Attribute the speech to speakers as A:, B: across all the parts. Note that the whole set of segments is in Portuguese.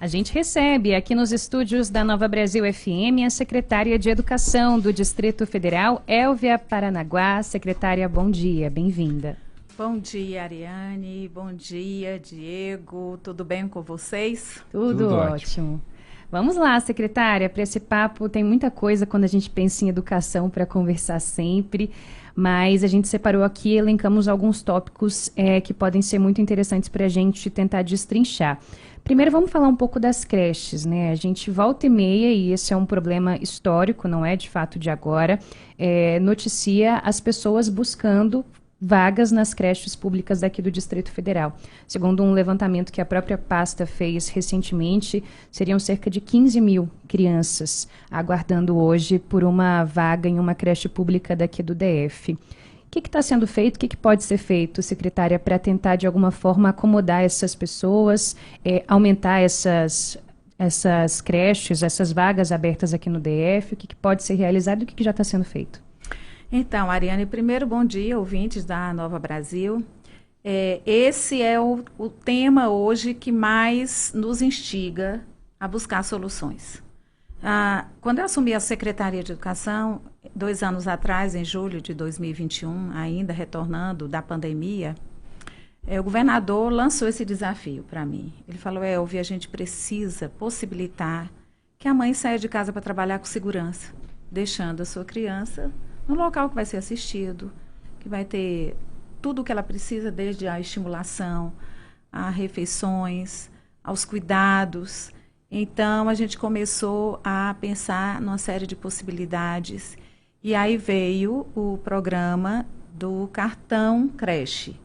A: A gente recebe aqui nos estúdios da Nova Brasil FM a secretária de Educação do Distrito Federal, Elvia Paranaguá. Secretária, bom dia, bem-vinda.
B: Bom dia, Ariane. Bom dia, Diego. Tudo bem com vocês?
A: Tudo ótimo. Vamos lá, secretária, para esse papo tem muita coisa quando a gente pensa em educação para conversar sempre, mas a gente separou aqui e elencamos alguns tópicos que podem ser muito interessantes para a gente tentar destrinchar. Primeiro, vamos falar um pouco das creches, né? A gente volta e meia, e esse é um problema histórico, não é de fato de agora, noticia as pessoas buscando vagas nas creches públicas daqui do Distrito Federal. Segundo um levantamento que a própria pasta fez recentemente, seriam cerca de 15 mil crianças aguardando hoje por uma vaga em uma creche pública daqui do DF. O que está sendo feito? O que pode ser feito, secretária, para tentar de alguma forma acomodar essas pessoas, aumentar essas creches, essas vagas abertas aqui no DF? O que pode ser realizado e o que já está sendo feito?
B: Então, Ariane, primeiro bom dia, ouvintes da Nova Brasil. Esse é o tema hoje que mais nos instiga a buscar soluções. Quando eu assumi a Secretaria de Educação, 2 anos atrás, em julho de 2021, ainda retornando da pandemia, o governador lançou esse desafio para mim. Ele falou, Elvia, a gente precisa possibilitar que a mãe saia de casa para trabalhar com segurança, deixando a sua criança no local que vai ser assistido, que vai ter tudo o que ela precisa, desde a estimulação, a refeições, aos cuidados. Então, a gente começou a pensar numa série de possibilidades. E aí veio o programa do Cartão Creche.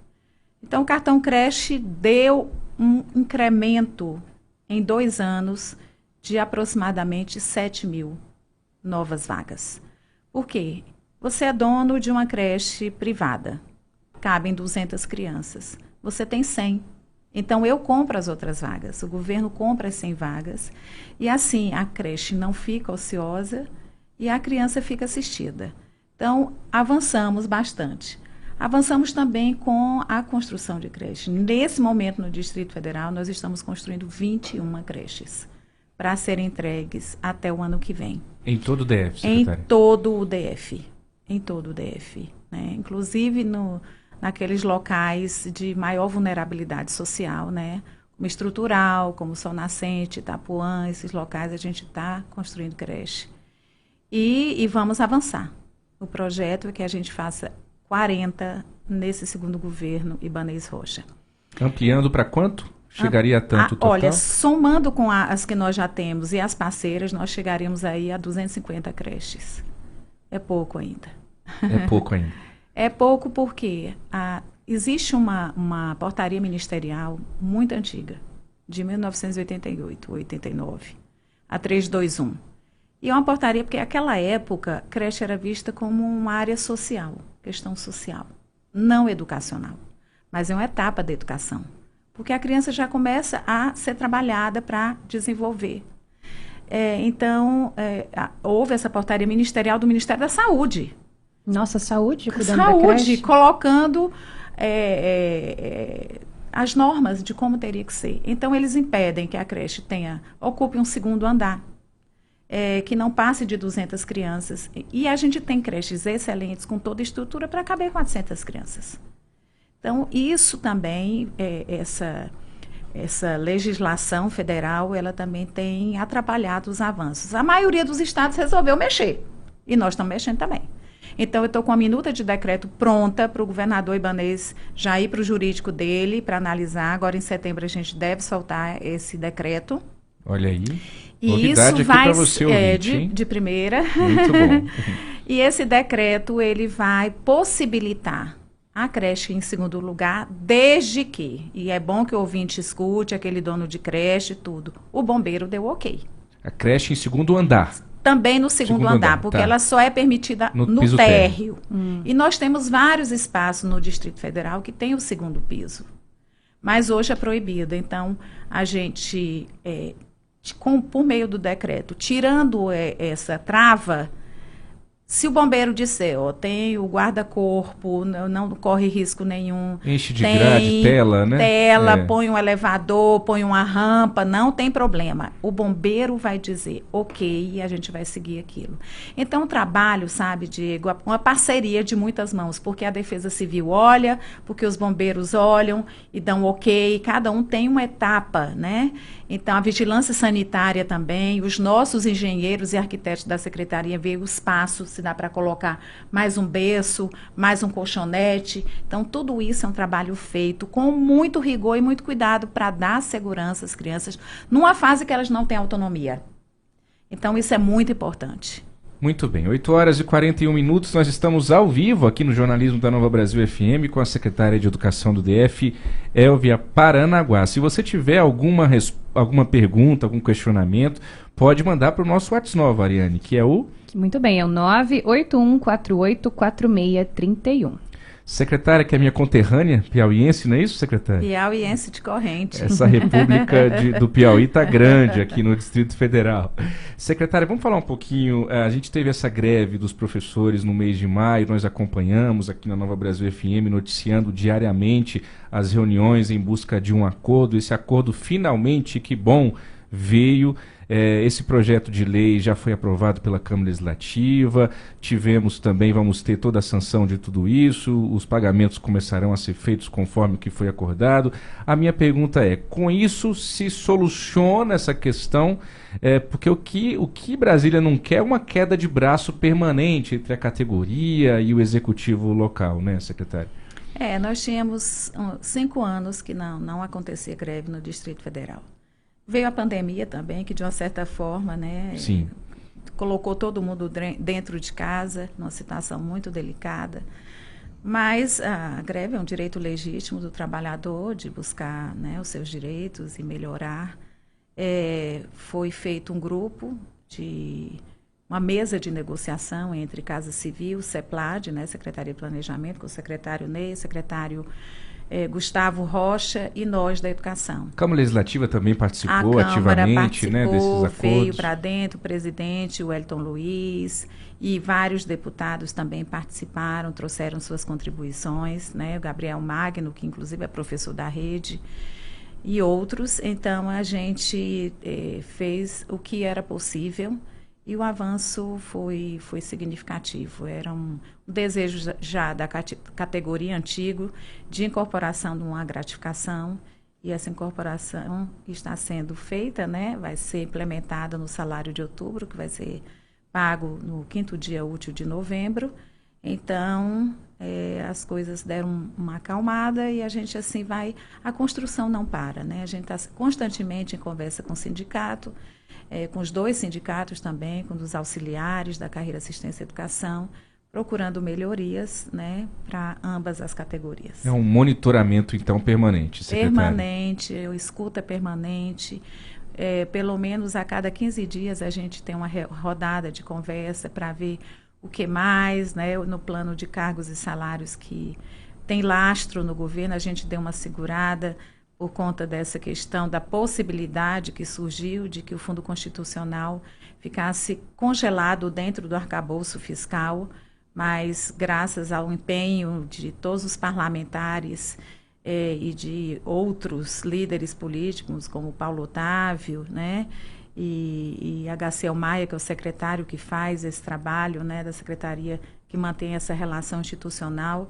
B: Então, o Cartão Creche deu um incremento em 2 anos de aproximadamente 7 mil novas vagas. Por quê? Você é dono de uma creche privada, cabem 200 crianças, você tem 100. Então, eu compro as outras vagas, o governo compra as 100 vagas, e assim a creche não fica ociosa e a criança fica assistida. Então, avançamos bastante. Avançamos também com a construção de creches. Nesse momento, no Distrito Federal, nós estamos construindo 21 creches para serem entregues até o ano que vem.
C: Em todo o DF, secretária?
B: Em todo o DF. Em todo o DF, né? Inclusive naqueles locais de maior vulnerabilidade social, né? Como Estrutural, como Sol Nascente, Itapuã, esses locais a gente está construindo creche. E vamos avançar. O projeto é que a gente faça 40 nesse segundo governo Ibanez Rocha.
C: Ampliando para quanto? Chegaria a tanto total?
B: Olha, somando com as que nós já temos e as parceiras, nós chegaríamos aí a 250 creches. É pouco ainda.
C: É pouco ainda.
B: É pouco porque existe uma portaria ministerial muito antiga, de 1988, 89, a 321. E é uma portaria porque naquela época, creche era vista como uma área social, questão social, não educacional. Mas é uma etapa da educação, porque a criança já começa a ser trabalhada para desenvolver. Então, houve essa portaria ministerial do Ministério da Saúde.
A: Nossa, saúde, cuidando da creche?
B: Saúde, colocando as normas de como teria que ser. Então, eles impedem que a creche ocupe um segundo andar, que não passe de 200 crianças. E a gente tem creches excelentes, com toda a estrutura, para caber 400 crianças. Então, isso também, essa legislação federal, ela também tem atrapalhado os avanços. A maioria dos estados resolveu mexer, e nós estamos mexendo também. Então, eu estou com a minuta de decreto pronta para o governador Ibanez já ir para o jurídico dele, para analisar. Agora, em setembro, a gente deve soltar esse decreto.
C: Olha aí,
B: e
C: novidade
B: isso
C: aqui para você ouvinte,
B: de primeira.
C: Muito bom.
B: E esse decreto, ele vai possibilitar a creche em segundo lugar, desde que, e é bom que o ouvinte escute, aquele dono de creche, tudo, o bombeiro deu ok.
C: A creche em segundo andar.
B: Também no segundo andar, porque ela só é permitida no térreo. E nós temos vários espaços no Distrito Federal que tem o segundo piso. Mas hoje é proibido. Então, a gente, por meio do decreto, tirando essa trava, Se o bombeiro disser, ó, tem o guarda-corpo, não corre risco nenhum.
C: Enche de grade, tela, né?
B: Tela, põe um elevador, põe uma rampa, não tem problema. O bombeiro vai dizer, ok, e a gente vai seguir aquilo. Então, o trabalho, sabe, Diego, uma parceria de muitas mãos, porque a Defesa Civil olha, porque os bombeiros olham e dão ok, cada um tem uma etapa, né? Então, a vigilância sanitária também, os nossos engenheiros e arquitetos da secretaria veem os passos, se dá para colocar mais um berço, mais um colchonete. Então, tudo isso é um trabalho feito com muito rigor e muito cuidado para dar segurança às crianças numa fase que elas não têm autonomia. Então, isso é muito importante.
C: Muito bem, 8h41, nós estamos ao vivo aqui no Jornalismo da Nova Brasil FM com a secretária de Educação do DF, Elvia Paranaguá. Se você tiver alguma pergunta, algum questionamento, pode mandar para o nosso WhatsApp, Ariane, que é o...
A: Muito bem, é o 981484631.
C: Secretária, que é minha conterrânea, piauiense, não é isso, secretária?
B: Piauiense de corrente.
C: Essa república do Piauí está grande aqui no Distrito Federal. Secretária, vamos falar um pouquinho, a gente teve essa greve dos professores no mês de maio, nós acompanhamos aqui na Nova Brasil FM, noticiando diariamente as reuniões em busca de um acordo. Esse acordo finalmente, que bom, veio. Esse projeto de lei já foi aprovado pela Câmara Legislativa, vamos ter toda a sanção de tudo isso, os pagamentos começarão a ser feitos conforme o que foi acordado. A minha pergunta é, com isso se soluciona essa questão, porque o que Brasília não quer é uma queda de braço permanente entre a categoria e o executivo local, né, secretário?
B: Nós tínhamos 5 anos que não acontecia greve no Distrito Federal. Veio a pandemia também, que de uma certa forma, né,
C: sim,
B: colocou todo mundo dentro de casa, numa situação muito delicada. Mas a greve é um direito legítimo do trabalhador de buscar, né, os seus direitos e melhorar. Foi feito um grupo uma mesa de negociação entre Casa Civil, CEPLAD, né, Secretaria de Planejamento, com o secretário Ney, secretário Gustavo Rocha e nós da Educação.
C: A Câmara Legislativa também participou ativamente, né, desses acordos.
B: Veio para dentro o presidente Wellington Luiz e vários deputados também participaram, trouxeram suas contribuições, né, o Gabriel Magno, que inclusive é professor da rede, e outros. Então, a gente fez o que era possível e o avanço foi significativo. Era um desejo já da categoria antigo de incorporação de uma gratificação, e essa incorporação está sendo feita, né? Vai ser implementada no salário de outubro, que vai ser pago no 5º dia útil de novembro. Então, as coisas deram uma acalmada e a gente assim vai... A construção não para, né? A gente está constantemente em conversa com o sindicato, com os 2 sindicatos também, com os auxiliares da carreira Assistência e Educação, procurando melhorias, né, para ambas as categorias.
C: É um monitoramento, então, permanente, secretária?
B: Permanente, escuta permanente. Pelo menos a cada 15 dias a gente tem uma rodada de conversa para ver o que mais, né, no plano de cargos e salários que tem lastro no governo. A gente deu uma segurada por conta dessa questão da possibilidade que surgiu de que o Fundo Constitucional ficasse congelado dentro do arcabouço fiscal, mas graças ao empenho de todos os parlamentares e de outros líderes políticos, como Paulo Otávio, né, e H.C. Maia, que é o secretário que faz esse trabalho, né, da secretaria que mantém essa relação institucional,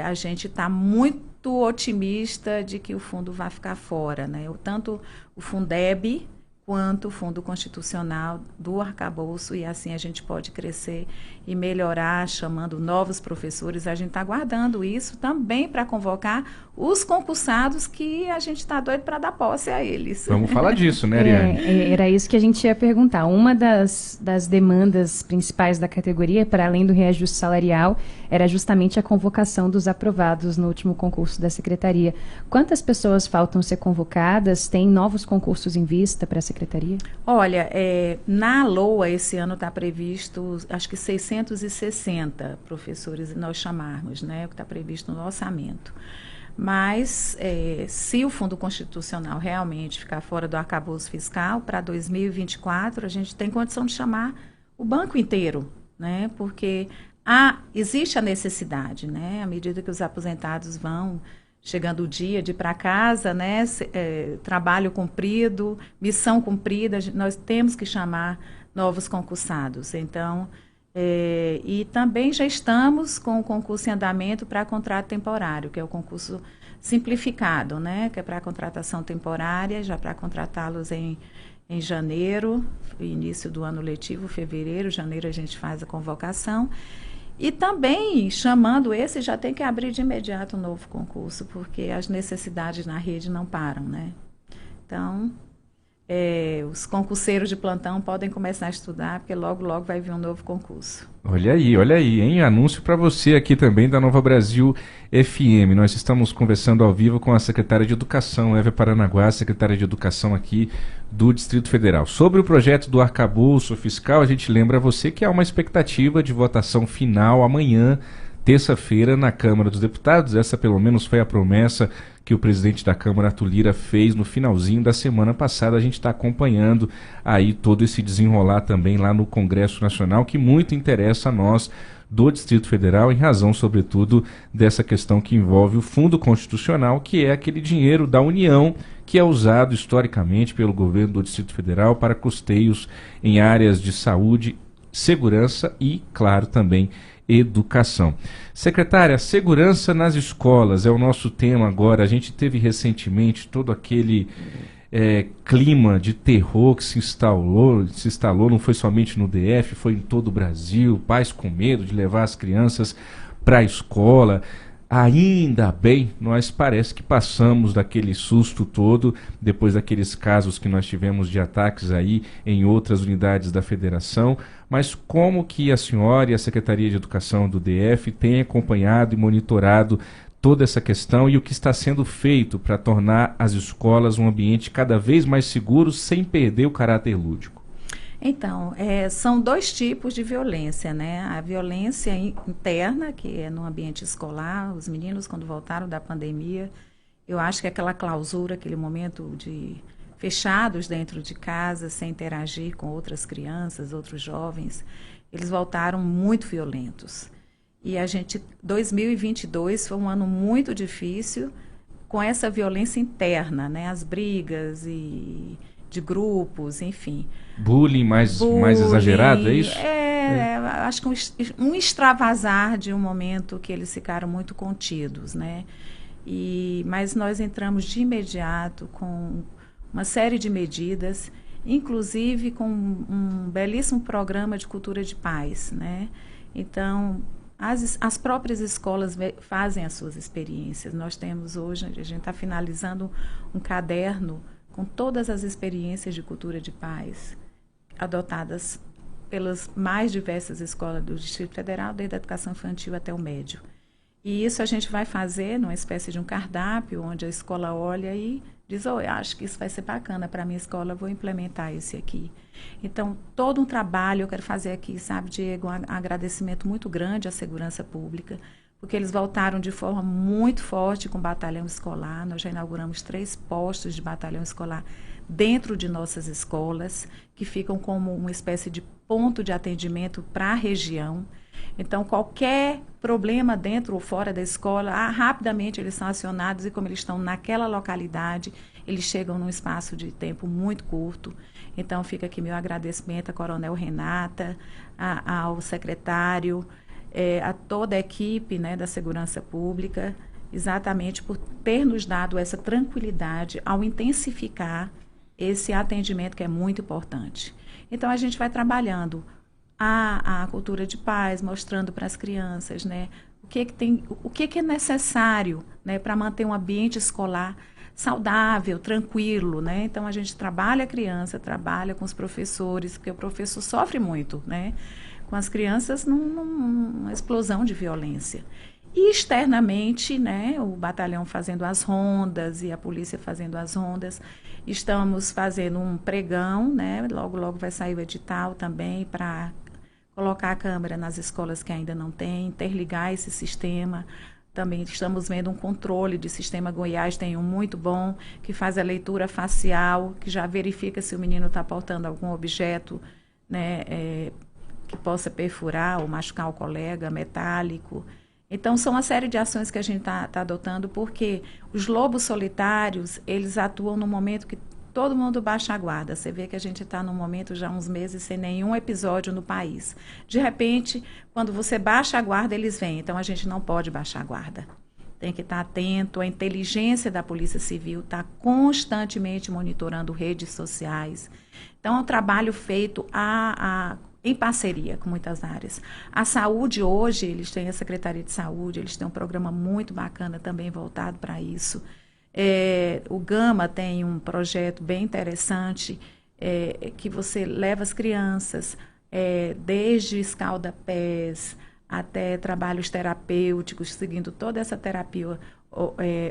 B: a gente está muito otimista de que o fundo vai ficar fora, né? Tanto o Fundeb quanto o Fundo Constitucional do arcabouço, e assim a gente pode crescer e melhorar, chamando novos professores. A gente está aguardando isso também para convocar os concursados, que a gente está doido para dar posse a eles.
C: Vamos falar disso, né, Ariane?
A: Era isso que a gente ia perguntar. Uma das demandas principais da categoria, para além do reajuste salarial, era justamente a convocação dos aprovados no último concurso da Secretaria. Quantas pessoas faltam ser convocadas? Tem novos concursos em vista para a Secretaria?
B: Olha, na LOA esse ano está previsto, acho que 660 professores, nós chamarmos, né, o que está previsto no orçamento. Mas, se o Fundo Constitucional realmente ficar fora do arcabouço fiscal, para 2024, a gente tem condição de chamar o banco inteiro, né? Porque existe a necessidade, né? À medida que os aposentados vão chegando o dia de ir para casa, né? Trabalho cumprido, missão cumprida, nós temos que chamar novos concursados. Então, e também já estamos com o concurso em andamento para contrato temporário, que é o concurso simplificado, né? Que é para contratação temporária, já para contratá-los em janeiro, início do ano letivo, fevereiro, janeiro a gente faz a convocação. E também, chamando esse, já tem que abrir de imediato um novo concurso, porque as necessidades na rede não param, né? Então, os concurseiros de plantão podem começar a estudar, porque logo, logo vai vir um novo concurso.
C: Olha aí, hein? Anúncio para você aqui também da Nova Brasil FM. Nós estamos conversando ao vivo com a secretária de Educação, Évia Paranaguá, secretária de Educação aqui do Distrito Federal. Sobre o projeto do arcabouço fiscal, a gente lembra a você que há uma expectativa de votação final amanhã, terça-feira, na Câmara dos Deputados. Essa, pelo menos, foi a promessa que o presidente da Câmara, Arthur Lira, fez no finalzinho da semana passada. A gente está acompanhando aí todo esse desenrolar também lá no Congresso Nacional, que muito interessa a nós do Distrito Federal, em razão, sobretudo, dessa questão que envolve o Fundo Constitucional, que é aquele dinheiro da União que é usado historicamente pelo governo do Distrito Federal para custeios em áreas de saúde, segurança e, claro, também educação. Secretária, segurança nas escolas é o nosso tema agora. A gente teve recentemente todo aquele clima de terror que se instalou, não foi somente no DF, foi em todo o Brasil, pais com medo de levar as crianças para a escola. Ainda bem, nós parece que passamos daquele susto todo, depois daqueles casos que nós tivemos de ataques aí em outras unidades da federação, mas como que a senhora e a Secretaria de Educação do DF têm acompanhado e monitorado toda essa questão e o que está sendo feito para tornar as escolas um ambiente cada vez mais seguro sem perder o caráter lúdico?
B: Então, são dois tipos de violência, né? A violência interna, que é no ambiente escolar, os meninos quando voltaram da pandemia, eu acho que aquela clausura, aquele momento de fechados dentro de casa, sem interagir com outras crianças, outros jovens, eles voltaram muito violentos. E 2022 foi um ano muito difícil com essa violência interna, né? As brigas de grupos, enfim.
C: Bullying mais exagerado, é isso?
B: Acho que um extravasar de um momento que eles ficaram muito contidos, né? Mas nós entramos de imediato com uma série de medidas, inclusive com um belíssimo programa de cultura de paz, né? Então, as próprias escolas fazem as suas experiências. Nós temos hoje, a gente está finalizando um caderno com todas as experiências de cultura de paz adotadas pelas mais diversas escolas do Distrito Federal, desde a educação infantil até o médio. E isso a gente vai fazer numa espécie de um cardápio, onde a escola olha e diz, eu acho que isso vai ser bacana para a minha escola, vou implementar esse aqui. Então, todo um trabalho eu quero fazer aqui, sabe, Diego, um agradecimento muito grande à segurança pública, porque eles voltaram de forma muito forte com o batalhão escolar. Nós já inauguramos 3 postos de batalhão escolar dentro de nossas escolas, que ficam como uma espécie de ponto de atendimento para a região. Então, qualquer problema dentro ou fora da escola, rapidamente eles são acionados e como eles estão naquela localidade, eles chegam num espaço de tempo muito curto. Então, fica aqui meu agradecimento à Coronel Renata, ao secretário, a toda a equipe, né, da Segurança Pública, exatamente por ter nos dado essa tranquilidade ao intensificar esse atendimento que é muito importante. Então, a gente vai trabalhando a cultura de paz, mostrando para as crianças, né, o que é necessário, né, para manter um ambiente escolar saudável, tranquilo, né? Então, a gente trabalha a criança, trabalha com os professores, porque o professor sofre muito, né? Com as crianças numa explosão de violência. E externamente, né, o batalhão fazendo as rondas e a polícia fazendo as rondas. Estamos fazendo um pregão, né? Logo, logo vai sair o edital também para colocar a câmera nas escolas que ainda não têm, interligar esse sistema. Também estamos vendo um controle de sistema Goiás, tem um muito bom, que faz a leitura facial, que já verifica se o menino está portando algum objeto, né, que possa perfurar ou machucar o colega, metálico. Então, são uma série de ações que a gente está adotando, porque os lobos solitários, eles atuam no momento que todo mundo baixa a guarda. Você vê que a gente está num momento já há uns meses sem nenhum episódio no país. De repente, quando você baixa a guarda, eles vêm. Então, a gente não pode baixar a guarda. Tem que estar atento. A inteligência da Polícia Civil está constantemente monitorando redes sociais. Então, é um trabalho feito em parceria com muitas áreas. A saúde hoje, eles têm a Secretaria de Saúde, eles têm um programa muito bacana também voltado para isso. O Gama tem um projeto bem interessante, que você leva as crianças, desde escalda-pés até trabalhos terapêuticos, seguindo toda essa terapia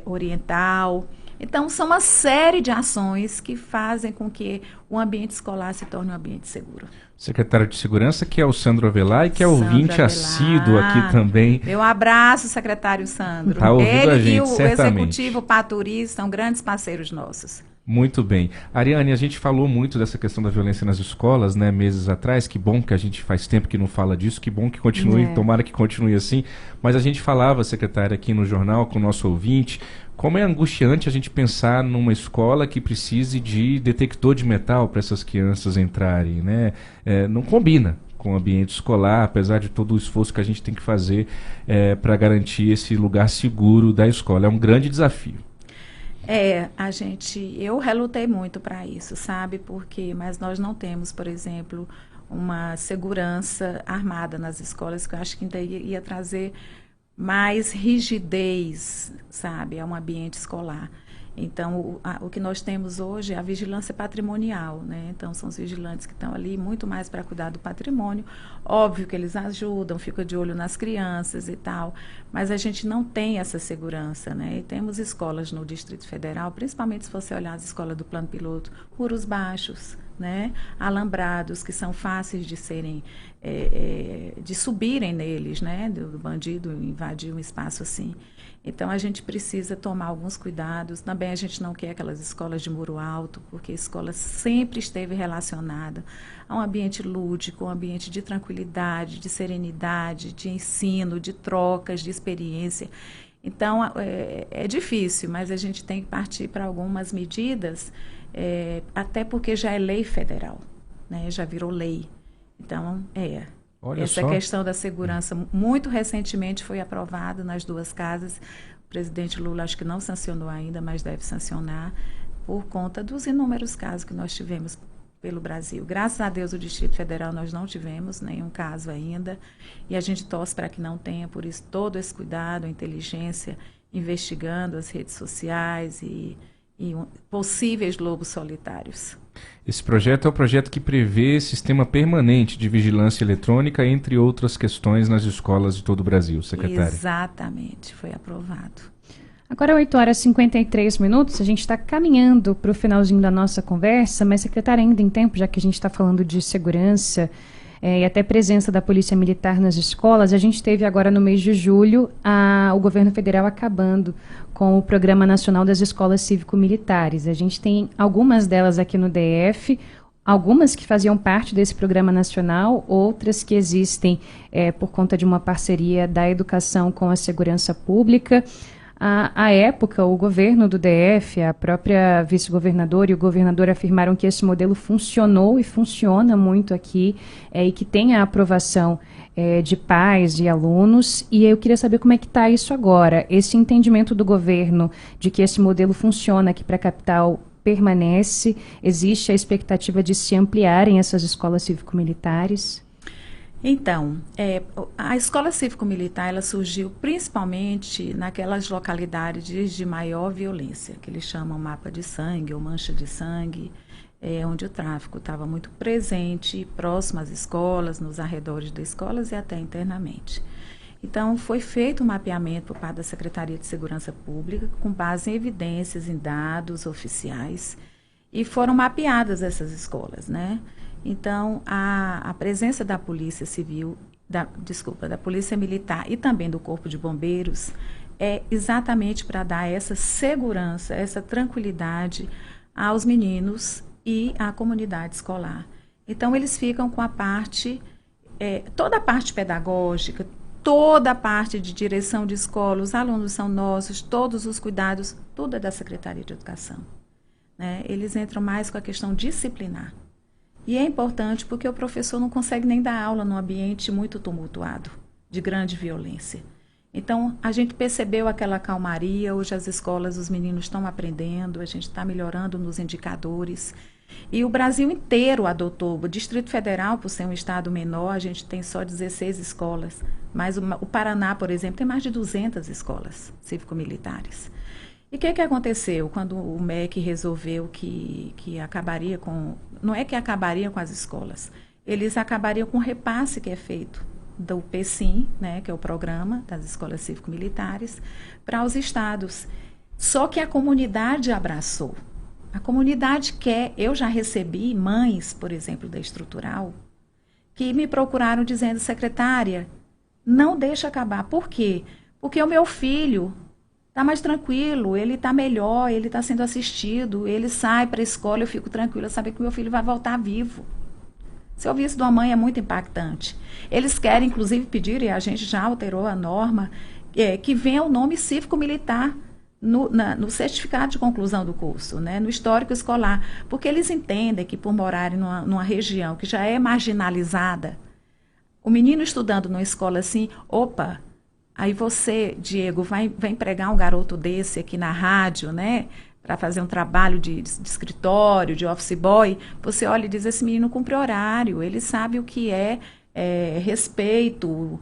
B: oriental. Então, são uma série de ações que fazem com que o ambiente escolar se torne um ambiente seguro.
C: Secretário de Segurança, que é o Sandro Avelar, e que é ouvinte assíduo aqui também.
B: Meu abraço, secretário Sandro.
C: Tá ouvindo a gente,
B: e o
C: certamente.
B: Executivo Paturi são grandes parceiros nossos.
C: Muito bem. Ariane, a gente falou muito dessa questão da violência nas escolas, né, meses atrás. Que bom que a gente faz tempo que não fala disso, que bom que continue, tomara que continue assim. Mas a gente falava, secretária, aqui no jornal com o nosso ouvinte, como é angustiante a gente pensar numa escola que precise de detector de metal para essas crianças entrarem, né? Não combina com o ambiente escolar, apesar de todo o esforço que a gente tem que fazer para garantir esse lugar seguro da escola. É um grande desafio.
B: Eu relutei muito para isso, sabe? Mas nós não temos, por exemplo, uma segurança armada nas escolas, que eu acho que ainda ia trazer mais rigidez, sabe, a um ambiente escolar. Então, o que nós temos hoje é a vigilância patrimonial, né? Então, são os vigilantes que estão ali muito mais para cuidar do patrimônio. Óbvio que eles ajudam, ficam de olho nas crianças e tal, mas a gente não tem essa segurança, né? E temos escolas no Distrito Federal, principalmente se você olhar as escolas do Plano Piloto, muros baixos, né? Alambrados que são fáceis de serem, de subirem neles, né? Do bandido invadir um espaço assim. Então, a gente precisa tomar alguns cuidados. Também a gente não quer aquelas escolas de muro alto, porque a escola sempre esteve relacionada a um ambiente lúdico, um ambiente de tranquilidade, de serenidade, de ensino, de trocas, de experiência. Então, é difícil, mas a gente tem que partir para algumas medidas, até porque já é lei federal, né? Já virou lei. Então,
C: Olha
B: essa
C: só.
B: questão da segurança, muito recentemente foi aprovada nas duas casas. O presidente Lula acho que não sancionou ainda, mas deve sancionar, por conta dos inúmeros casos que nós tivemos pelo Brasil. Graças a Deus, o Distrito Federal nós não tivemos nenhum caso ainda, e a gente torce para que não tenha, por isso todo esse cuidado, a inteligência, investigando as redes sociais e possíveis lobos solitários.
C: Esse projeto é o projeto que prevê sistema permanente de vigilância eletrônica, entre outras questões, nas escolas de todo o Brasil, secretária.
B: Exatamente, foi aprovado.
A: Agora 8h53, a gente está caminhando para o finalzinho da nossa conversa, mas, secretária, ainda em tempo, já que a gente está falando de segurança e até presença da Polícia Militar nas escolas, a gente teve agora no mês de julho o governo federal acabando com o Programa Nacional das Escolas Cívico-Militares. A gente tem algumas delas aqui no DF, algumas que faziam parte desse programa nacional, outras que existem por conta de uma parceria da educação com a segurança pública. À época, o governo do DF, a própria vice-governadora e o governador afirmaram que esse modelo funcionou e funciona muito aqui e que tem a aprovação de pais e alunos. E eu queria saber como é que está isso agora, esse entendimento do governo de que esse modelo funciona aqui para a capital permanece? Existe a expectativa de se ampliarem essas escolas cívico-militares?
B: Então, a escola cívico-militar ela surgiu principalmente naquelas localidades de maior violência, que eles chamam mapa de sangue ou mancha de sangue, onde o tráfico estava muito presente, próximo às escolas, nos arredores das escolas e até internamente. Então, foi feito um mapeamento por parte da Secretaria de Segurança Pública, com base em evidências, em dados oficiais, e foram mapeadas essas escolas, né? Então, a presença da Polícia Civil, da Polícia Militar e também do Corpo de Bombeiros é exatamente para dar essa segurança, essa tranquilidade aos meninos e à comunidade escolar. Então, eles ficam com a parte toda a parte pedagógica, toda a parte de direção de escola, os alunos são nossos, todos os cuidados, tudo é da Secretaria de Educação. Né? Eles entram mais com a questão disciplinar. E é importante porque o professor não consegue nem dar aula num ambiente muito tumultuado, de grande violência. Então, a gente percebeu aquela calmaria, hoje as escolas, os meninos estão aprendendo, a gente está melhorando nos indicadores. E o Brasil inteiro adotou. O Distrito Federal, por ser um estado menor, a gente tem só 16 escolas. Mas o Paraná, por exemplo, tem mais de 200 escolas cívico-militares. E o que aconteceu quando o MEC resolveu que acabaria com... Não é que acabaria com as escolas, eles acabariam com o repasse que é feito do PSIM, né, que é o programa das escolas cívico-militares, para os estados. Só que a comunidade abraçou. A comunidade quer... Eu já recebi mães, por exemplo, da estrutural, que me procuraram dizendo, secretária, não deixa acabar. Por quê? Porque o meu filho está mais tranquilo, ele está melhor, ele está sendo assistido, ele sai para a escola, eu fico tranquila, saber que o meu filho vai voltar vivo. Se eu ouvir isso de uma mãe é muito impactante. Eles querem, inclusive, pedir, e a gente já alterou a norma, que venha o nome cívico-militar no certificado de conclusão do curso, né, no histórico escolar, porque eles entendem que por morarem numa região que já é marginalizada, o menino estudando numa escola assim, opa, aí você, Diego, vai empregar um garoto desse aqui na rádio, né, para fazer um trabalho de escritório, de office boy, você olha e diz, esse menino cumpre horário, ele sabe o que é respeito.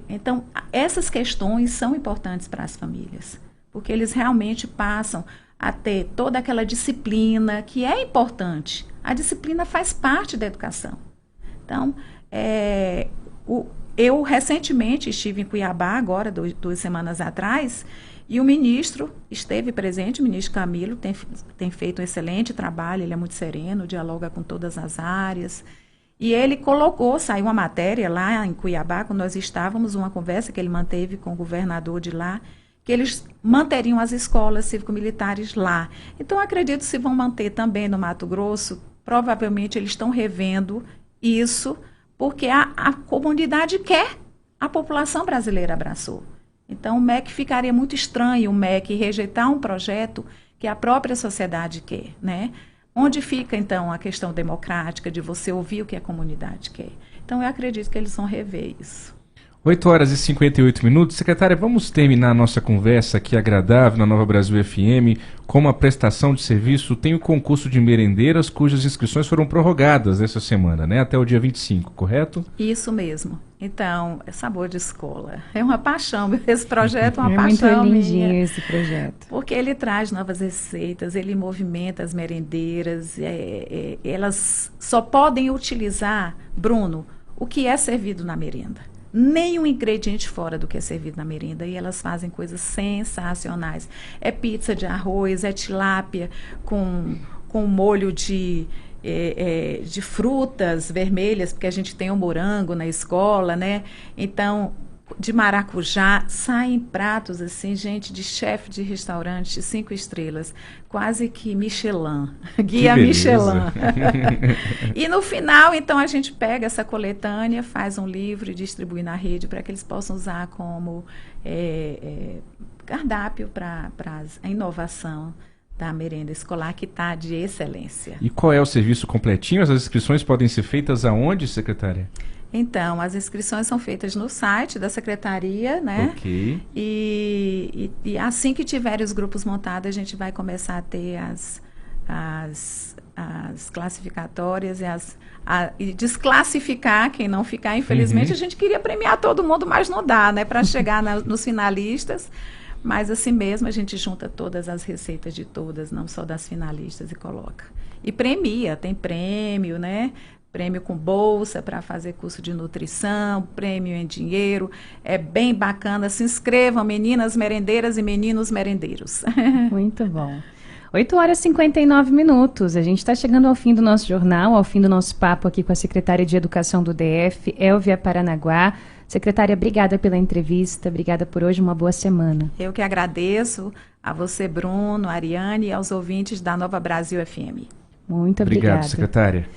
B: Então, essas questões são importantes para as famílias, porque eles realmente passam a ter toda aquela disciplina que é importante. A disciplina faz parte da educação. Então, eu recentemente estive em Cuiabá, agora, 2 semanas atrás, e o ministro esteve presente, o ministro Camilo tem feito um excelente trabalho, ele é muito sereno, dialoga com todas as áreas. E ele saiu uma matéria lá em Cuiabá, quando nós estávamos, uma conversa que ele manteve com o governador de lá, que eles manteriam as escolas cívico-militares lá. Então, acredito que se vão manter também no Mato Grosso, provavelmente eles estão revendo isso, porque a comunidade quer, a população brasileira abraçou. Então, o MEC ficaria muito estranho, o MEC rejeitar um projeto que a própria sociedade quer, né? Onde fica, então, a questão democrática de você ouvir o que a comunidade quer? Então, eu acredito que eles vão rever isso.
C: 8h58. Secretária, vamos terminar a nossa conversa aqui agradável na Nova Brasil FM com uma prestação de serviço. Tem o concurso de merendeiras, cujas inscrições foram prorrogadas essa semana, né? Até o dia 25, correto?
B: Isso mesmo. Então, é sabor de escola. É uma paixão. Esse projeto é uma paixão
A: muito lindinho
B: minha,
A: esse projeto.
B: Porque ele traz novas receitas, ele movimenta as merendeiras. Elas só podem utilizar, Bruno, o que é servido na merenda. Nenhum ingrediente fora do que é servido na merenda. E elas fazem coisas sensacionais. É pizza de arroz, é tilápia com molho de frutas vermelhas, porque a gente tem o morango na escola, né? Então, de maracujá, saem pratos assim, gente, de chefe de restaurante 5 estrelas, quase que Michelin, guia Michelin. E no final, então, a gente pega essa coletânea, faz um livro e distribui na rede para que eles possam usar como cardápio para a inovação da merenda escolar, que está de excelência.
C: E qual é o serviço completinho? As inscrições podem ser feitas aonde, secretária?
B: Então, as inscrições são feitas no site da secretaria, né?
C: Ok.
B: E assim que tiver os grupos montados, a gente vai começar a ter as classificatórias e desclassificar quem não ficar. Infelizmente, a gente queria premiar todo mundo, mas não dá, né? Para chegar nos finalistas. Mas assim mesmo a gente junta todas as receitas de todas, não só das finalistas, e coloca. E premia, tem prêmio, né? Prêmio com bolsa para fazer curso de nutrição, prêmio em dinheiro. É bem bacana. Se inscrevam, meninas merendeiras e meninos merendeiros.
A: Muito bom. 8h59. A gente está chegando ao fim do nosso jornal, ao fim do nosso papo aqui com a secretária de Educação do DF, Elvia Paranaguá. Secretária, obrigada pela entrevista, obrigada por hoje, uma boa semana.
B: Eu que agradeço a você, Bruno, a Ariane, e aos ouvintes da Nova Brasil FM.
A: Muito obrigada.
C: Obrigado, secretária.